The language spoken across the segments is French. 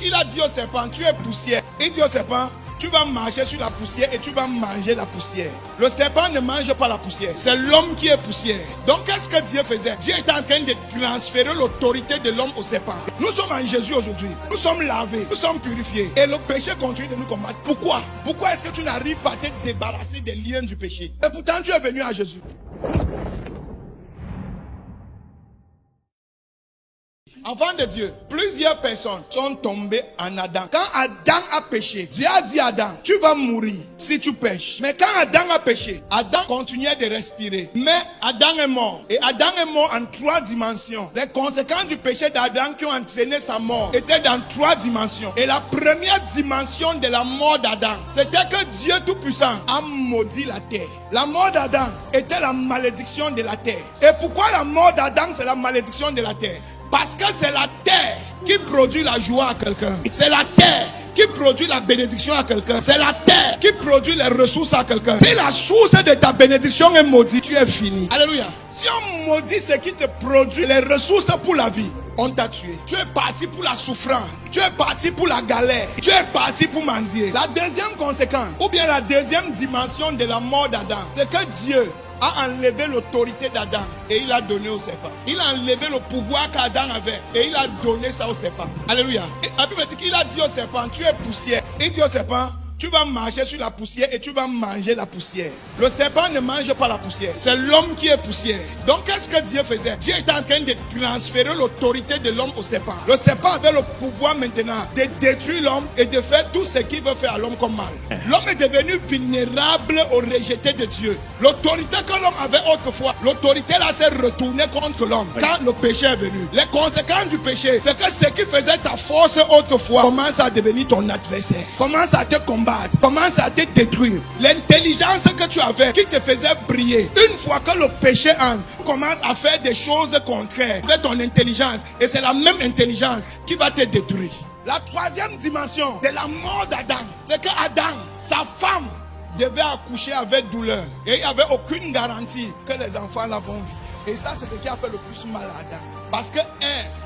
Il a dit au serpent, tu es poussière. Il dit au serpent, tu vas marcher sur la poussière et tu vas manger la poussière. Le serpent ne mange pas la poussière. C'est l'homme qui est poussière. Donc qu'est-ce que Dieu faisait? Dieu était en train de transférer l'autorité de l'homme au serpent. Nous sommes en Jésus aujourd'hui. Nous sommes lavés. Nous sommes purifiés. Et le péché continue de nous combattre. Pourquoi? Pourquoi est-ce que tu n'arrives pas à te débarrasser des liens du péché? Et pourtant tu es venu à Jésus. Enfants de Dieu, plusieurs personnes sont tombées en Adam. Quand Adam a péché, Dieu a dit à Adam, tu vas mourir si tu pêches. Mais quand Adam a péché, Adam continuait de respirer. Mais Adam est mort. Et Adam est mort en 3 dimensions. Les conséquences du péché d'Adam qui ont entraîné sa mort étaient dans 3 dimensions. Et la première dimension de la mort d'Adam, c'était que Dieu Tout-Puissant a maudit la terre. La mort d'Adam était la malédiction de la terre. Et pourquoi la mort d'Adam c'est la malédiction de la terre? Parce que c'est la terre qui produit la joie à quelqu'un. C'est la terre qui produit la bénédiction à quelqu'un. C'est la terre qui produit les ressources à quelqu'un. Si la source de ta bénédiction est maudite, tu es fini. Alléluia. Si on maudit ce qui te produit les ressources pour la vie, on t'a tué. Tu es parti pour la souffrance. Tu es parti pour la galère. Tu es parti pour mendier. La deuxième conséquence, ou bien la deuxième dimension de la mort d'Adam, c'est que Dieu a enlevé l'autorité d'Adam et il a donné au serpent. Il a enlevé le pouvoir qu'Adam avait et il a donné ça au serpent. Alléluia. Et la Bible dit qu'il a dit au serpent, tu es poussière. Il dit au serpent, tu vas marcher sur la poussière et tu vas manger la poussière. Le serpent ne mange pas la poussière. C'est l'homme qui est poussière. Donc qu'est-ce que Dieu faisait? Dieu était en train de transférer l'autorité de l'homme au serpent. Le serpent avait le pouvoir maintenant de détruire l'homme et de faire tout ce qu'il veut faire à l'homme comme mal. L'homme est devenu vulnérable au rejeté de Dieu. L'autorité que l'homme avait autrefois, l'autorité là s'est retournée contre l'homme quand le péché est venu. Les conséquences du péché, c'est que ce qui faisait ta force autrefois commence à devenir ton adversaire. Commence à te combattre. Commence à te détruire. L'intelligence que tu avais qui te faisait briller, une fois que le péché entre, commence à faire des choses contraires avec ton intelligence et c'est la même intelligence qui va te détruire. La troisième dimension de la mort d'Adam, c'est que Adam, sa femme, devait accoucher avec douleur et il n'y avait aucune garantie que les enfants la vont vivre. Et ça, c'est ce qui a fait le plus mal à Adam. Parce que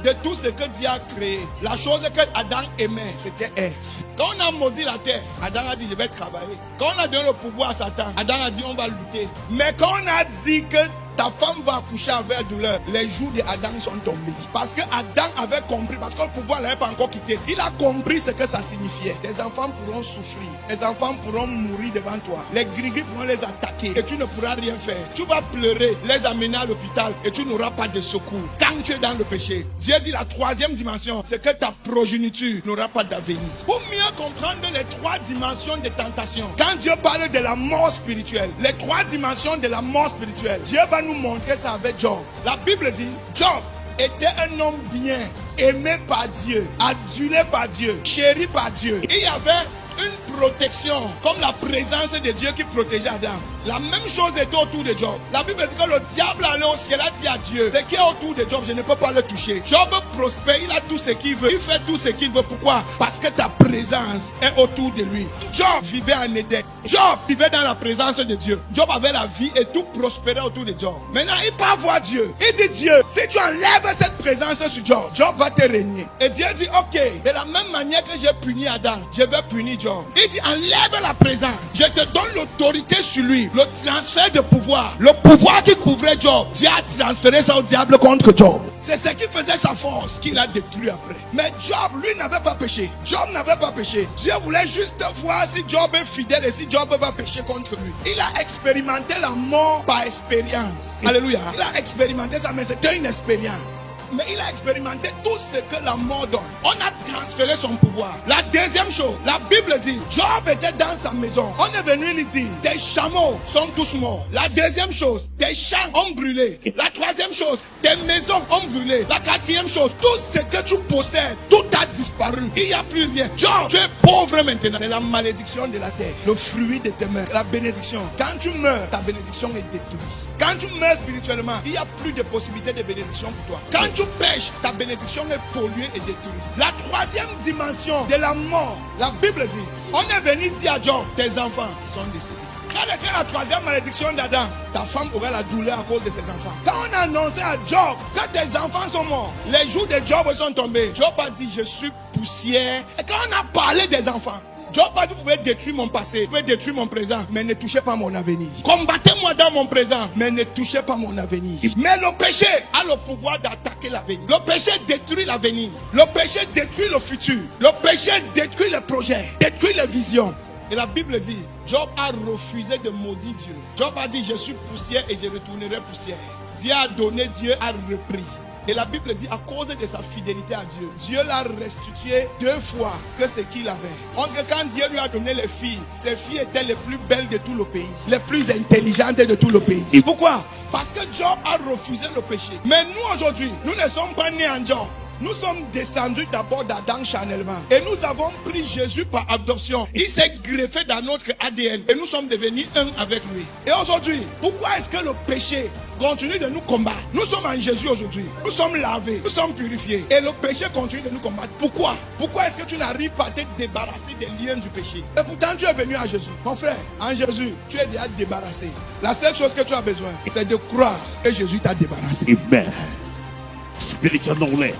de tout ce que Dieu a créé, la chose que Adam aimait, c'était Ève. Quand on a maudit la terre, Adam a dit, je vais travailler. Quand on a donné le pouvoir à Satan, Adam a dit, on va lutter. Mais quand on a dit que ta femme va accoucher avec douleur, les jours d'Adam sont tombés. Parce que Adam avait compris, parce que le pouvoir ne l'avait pas encore quitté. Il a compris ce que ça signifiait. Tes enfants pourront souffrir. Tes enfants pourront mourir devant toi. Les gris-gris pourront les attaquer et tu ne pourras rien faire. Tu vas pleurer, les amener à l'hôpital et tu n'auras pas de secours. Quand tu es dans le péché, Dieu dit la troisième dimension, c'est que ta progéniture n'aura pas d'avenir. Pour mieux comprendre les 3 dimensions de tentation, quand Dieu parle de la mort spirituelle, les 3 dimensions de la mort spirituelle, Dieu va nous montrer ça avec Job. La Bible dit, Job était un homme bien, aimé par Dieu, adulé par Dieu, chéri par Dieu. Il y avait une protection, comme la présence de Dieu qui protégeait Adam. La même chose était autour de Job. La Bible dit que le diable allait au ciel, a dit à Dieu, ce qui est autour de Job, je ne peux pas le toucher. Job prospère, il a tout ce qu'il veut. Il fait tout ce qu'il veut. Pourquoi? Parce que ta présence est autour de lui. Job vivait en Éden. Job vivait dans la présence de Dieu. Job avait la vie et tout prospérait autour de Job. Maintenant, il part voir Dieu. Il dit, Dieu, si tu enlèves cette présence sur Job, Job va te régner. Et Dieu dit, ok, de la même manière que j'ai puni Adam, je vais punir Job. Il dit, enlève la présence. Je te donne l'autorité sur lui. Le transfert de pouvoir. Le pouvoir qui couvrait Job, Dieu a transféré ça au diable contre Job. C'est ce qui faisait sa force qu'il a détruit après. Mais Job, lui, n'avait pas péché. Job n'avait pas péché. Dieu voulait juste voir si Job est fidèle et si Job va pécher contre lui. Il a expérimenté la mort par expérience. Alléluia. Il a expérimenté ça, mais c'était une expérience. Mais il a expérimenté tout ce que la mort donne. On a transféré son pouvoir. La deuxième chose, la Bible dit, Job était dans sa maison. On est venu lui dire, tes chameaux sont tous morts. La deuxième chose, tes champs ont brûlé. La troisième chose, tes maisons ont brûlé. La quatrième chose, tout ce que tu possèdes, tout a disparu. Il n'y a plus rien. Job, tu es pauvre maintenant. C'est la malédiction de la terre. Le fruit de tes mains. La bénédiction. Quand tu meurs, ta bénédiction est détruite. Quand tu meurs spirituellement, il n'y a plus de possibilité de bénédiction pour toi. Quand tu pêches, ta bénédiction est polluée et détruite. La troisième dimension de la mort, la Bible dit, on est venu dire à Job, tes enfants sont décédés. Quelle était la troisième malédiction d'Adam? Ta femme aurait la douleur à cause de ses enfants. Quand on a annoncé à Job que tes enfants sont morts, les jours de Job sont tombés. Job a dit, je suis poussière. C'est quand on a parlé des enfants. Job a dit, vous pouvez détruire mon passé, vous pouvez détruire mon présent, mais ne touchez pas mon avenir. Combattez-moi dans mon présent, mais ne touchez pas mon avenir. Mais le péché a le pouvoir d'attaquer l'avenir. Le péché détruit l'avenir. Le péché détruit le futur. Le péché détruit les projets, détruit les visions. Et la Bible dit, Job a refusé de maudire Dieu. Job a dit, je suis poussière et je retournerai poussière. Dieu a donné, Dieu a repris. Et la Bible dit, à cause de sa fidélité à Dieu, Dieu l'a restitué 2 fois que ce qu'il avait. Parce que quand Dieu lui a donné les filles, ces filles étaient les plus belles de tout le pays, les plus intelligentes de tout le pays. Et pourquoi? Parce que Job a refusé le péché. Mais nous aujourd'hui, nous ne sommes pas nés en Job. Nous sommes descendus d'abord d'Adam charnellement. Et nous avons pris Jésus par adoption. Il s'est greffé dans notre ADN. Et nous sommes devenus un avec lui. Et aujourd'hui, pourquoi est-ce que le péché continue de nous combattre? Nous sommes en Jésus aujourd'hui. Nous sommes lavés. Nous sommes purifiés. Et le péché continue de nous combattre. Pourquoi? Pourquoi est-ce que tu n'arrives pas à te débarrasser des liens du péché? Et pourtant tu es venu à Jésus. Mon frère, en Jésus, tu es déjà débarrassé. La seule chose que tu as besoin, c'est de croire que Jésus t'a débarrassé. Amen. Spiritual knowledge.